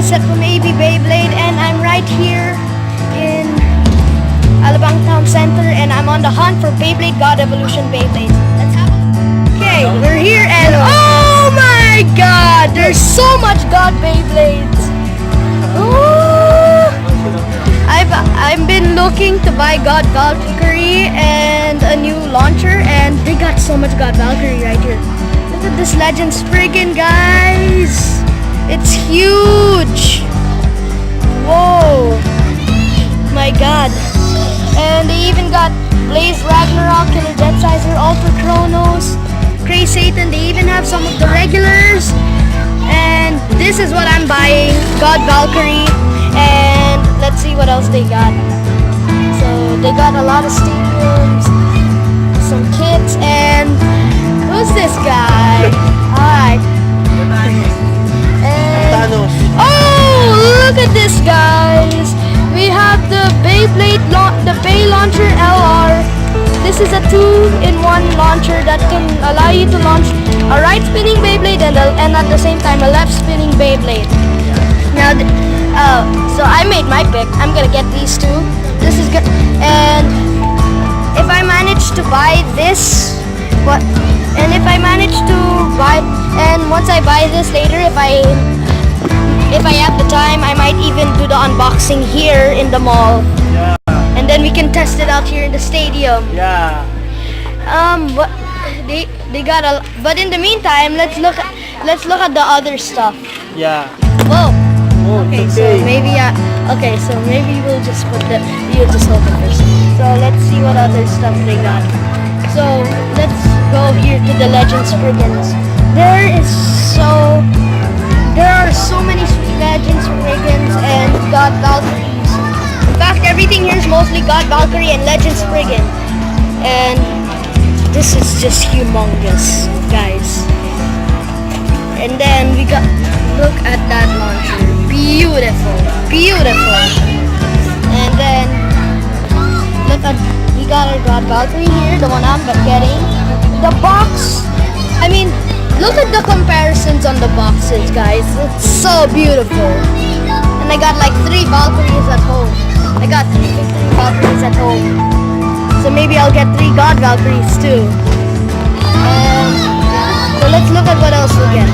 Set from AB Beyblade, and I'm right here in Alabang Town Center, and I'm on the hunt for Beyblade God Evolution Beyblades. Let's have a look. Okay, we're here, and oh my god, there's so much God Beyblades. Ooh. I've been looking to buy God Valkyrie and a new launcher, and they got so much God Valkyrie right here. Look at this Legend Spriggan, guys. It's huge! Whoa! My god. And they even got Blaze Ragnarok, Killer Death Sizer, Ultra Chronos, Cray Satan. They even have some of the regulars. And this is what I'm buying. God Valkyrie. And let's see what else they got. So they got a lot of stadiums, some kits, and who's this guy? Hi. Oh, look at this, guys! We have the Beyblade, the Bay Launcher LR. This is a 2-in-1 launcher that can allow you to launch a right spinning Beyblade and at the same time a left spinning Beyblade. Now, so I made my pick. I'm gonna get these two. This is good, and if I manage to buy this, if I manage to buy, and once I buy this later, if I have the time, I might even do the unboxing here in the mall. Yeah. And then we can test it out here in the stadium. Yeah. But they got a. But in the meantime, let's look at the other stuff. Yeah. Whoa. Oh, Okay, it's so okay. maybe we'll just you just hold it first. So let's see what other stuff they got. So let's go here to the Legend Spriggans. There are so many sweet Legend Spriggans and God Valkyries. In fact, everything here is mostly God Valkyrie and Legend Spriggan. And this is just humongous, guys. And then look at that launcher. Beautiful, beautiful. And then we got our God Valkyrie here, the one I'm getting. The box, look at the comparisons on the boxes, guys. It's so beautiful. And I got like 3 Valkyries at home. I got 3 Victory Valkyries at home. So maybe I'll get 3 God Valkyries too. So let's look at what else we get.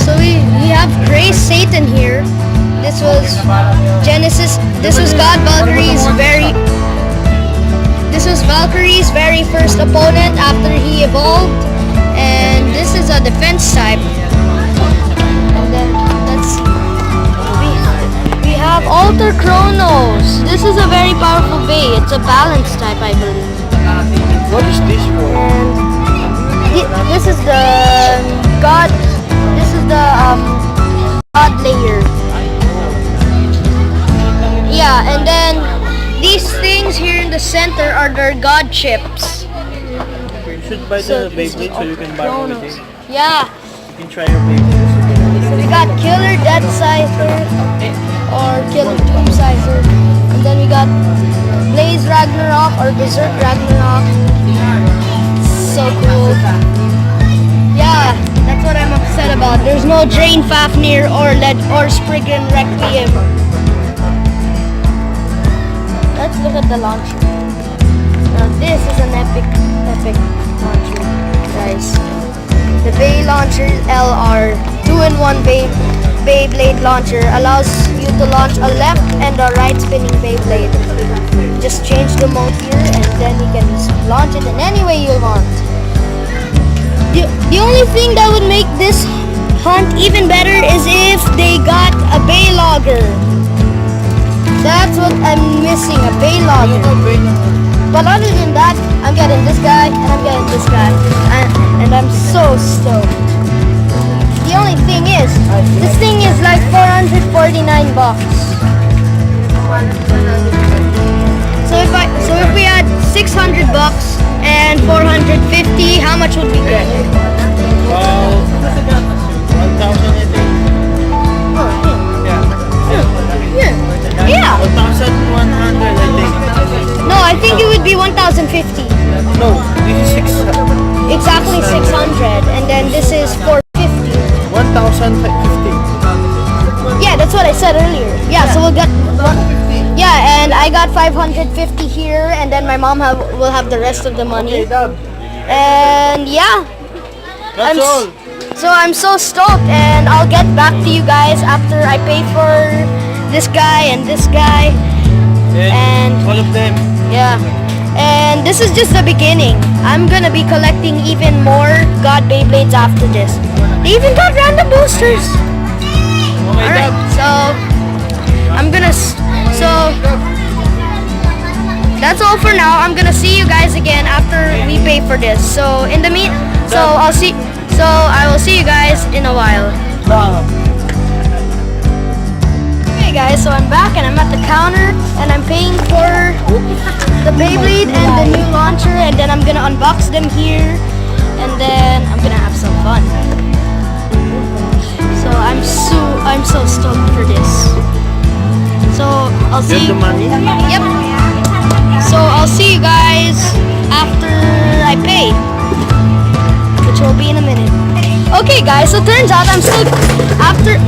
So we have Cray Satan here. This was Genesis. This was God Valkyrie's Valkyrie's very first opponent after he evolved, and this is a defense type. And then we have Ultra Chronos. This is a very powerful Bay. It's a balance type, I believe. What is this for? And this is the God. This is the God layer. Yeah, and then these things here in the center are their God chips. You should buy the Beyblade so you can buy everything. Yeah. You can try your Beyblade. So we got Killer Death Sizer or Killer Doom Sizer. And then we got Blaze Ragnarok or Berserk Ragnarok. So cool. Yeah, that's what I'm upset about. There's no Drain Fafnir or Spriggan Requiem. Let's look at the launcher. Now this is an epic launcher, guys. The Bay Launcher LR 2-in-1 Beyblade launcher allows you to launch a left and a right spinning Beyblade. Just change the mode here, and then you can launch it in any way you want. The only thing that would make this hunt even better is if they got a Bay Logger. That's what I'm missing, a Bay Logger. But other than that, I'm getting this guy and I'm getting this guy. And I'm so stoked. The only thing is, this thing is like 449 bucks. So if we had 600 bucks and 450, how much would we get? Well, 1,000 I think. Yeah. 1,100 I think. No, I think it would be 1,050. No, this is 600. Exactly 600, and then this is 450. 1,000 1,050. Yeah, that's what I said earlier. Yeah, so we'll get. Yeah, and I got 550 here, and then my mom will have the rest of the money. Okay, Dab. And yeah, That's all. so I'm so stoked, and I'll get back to you guys after I pay for this guy and this guy. And all of them. yeah, and this is just the beginning. I'm gonna be collecting even more God Beyblades after this. They even got random boosters. Okay, Alright, Dab. so I'm gonna so that's all for now. I'm gonna see you guys again after we pay for this. So in the I will see you guys in a while. Dab. Okay guys, so I'm back and I'm at the counter and I'm paying for the Beyblade and the new launcher, and then I'm gonna unbox them here and then I'm gonna have some fun. So I'm so stoked for this. So I'll see Get the money? Yep. So I'll see you guys after I pay, which will be in a minute. Okay guys, so turns out I'm still after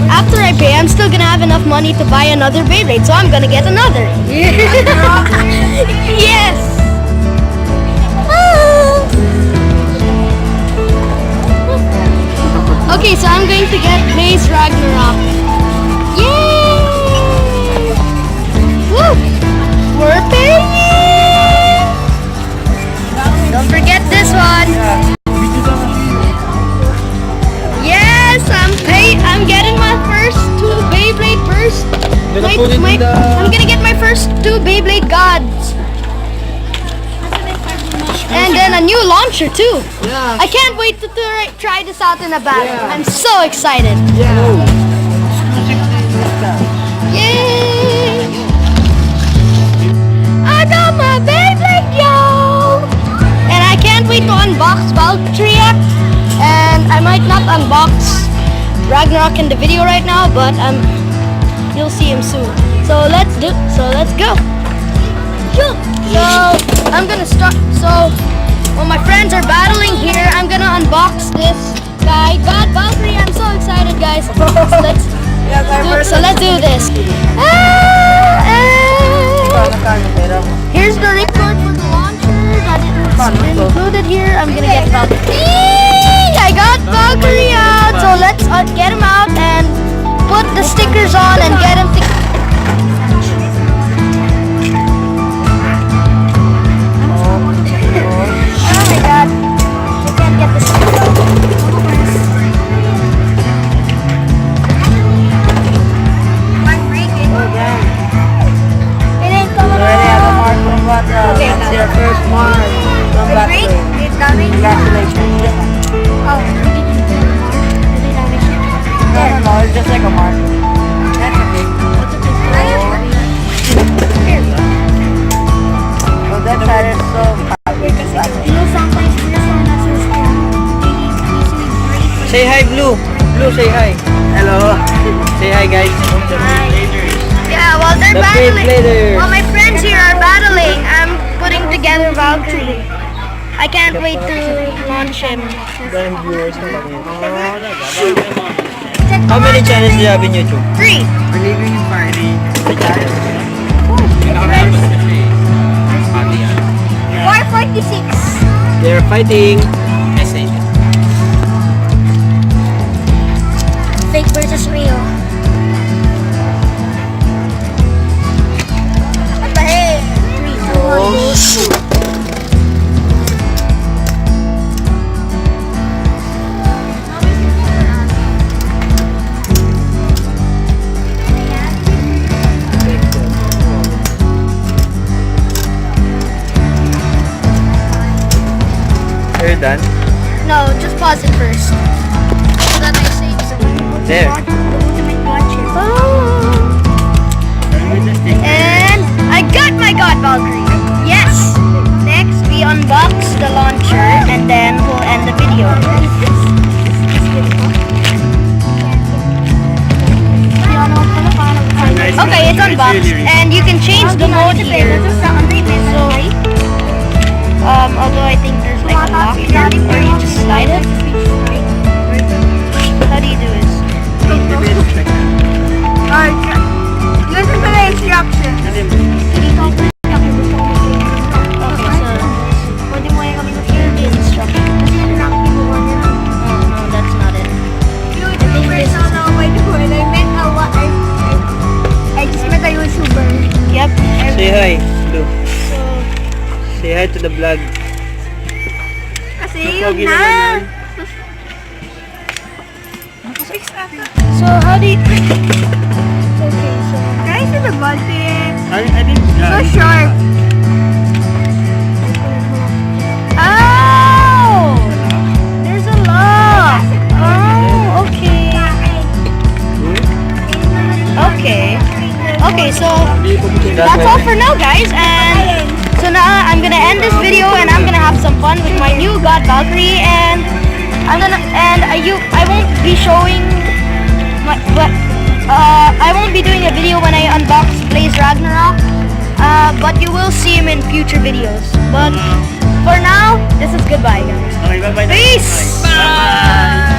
I pay, I'm still gonna have enough money to buy another Beyblade, so I'm gonna get another. Yes. Okay, so I'm going to get Blaze Ragnarok. Yay! Woo! We're paying! Don't forget this one. Yes, I'm getting my first two Beyblade bursts. Gonna put it in the- I'm gonna get my first two Beyblade gods. And then a new launcher too. Yeah. I can't wait to try this out in a battle. Yeah. I'm so excited. Yeah. Yay! I got my Beyblade, yo! And I can't wait to unbox Valkyrie. And I might not unbox Ragnarok in the video right now, but you'll see him soon. So let's go. So I'm gonna start. So while my friends are battling here, I'm gonna unbox this guy. God Valkyrie, I'm so excited, guys. So let's do this. Here's the ripcord for the launcher that is included here. I'm gonna get Valkyrie. I got Valkyrie out. So let's get him out and put the stickers on and get him. Oh my god. I can't get the sticker out. It ain't coming out. Okay, That's your first mark. From The break is coming. Congratulations. Oh, No, it's just like a mark. that's okay. So that side is so Say hi, Blue. Blue, say hi. Hello. Say hi, guys. Yeah, while they're The battling, Beybladers. while my friends here are battling, I'm putting together Valkyrie. I can't wait to launch him. How many channels do you have in YouTube? 3. Believing in Friday. 446. They're fighting. Fake versus real. What the heck? 3, 2, 1, go. You're done? No, just pause it first. So that I save some. There. And I got my God Valkyrie. Yes. Next, we unbox the launcher, and then we'll end the video. Okay, it's unboxed, and you can change the mode here. So, although I think there's like a lock here, or you just slide it. How do you do this? Say hi to the vlog. Kasi Pogi yun naman na. yan. So how do you... Okay, so... Guys, the ball pit. I didn't... So sharp. Oh! There's a lot! Oh, okay. Okay. Okay, so that's all for now, guys. And so now I'm gonna end this video, and I'm gonna have some fun with my new God Valkyrie, and I won't be showing I won't be doing a video when I unbox Blaze Ragnarok, but you will see him in future videos. But for now, this is goodbye, guys. Okay, bye-bye. Peace! Bye-bye.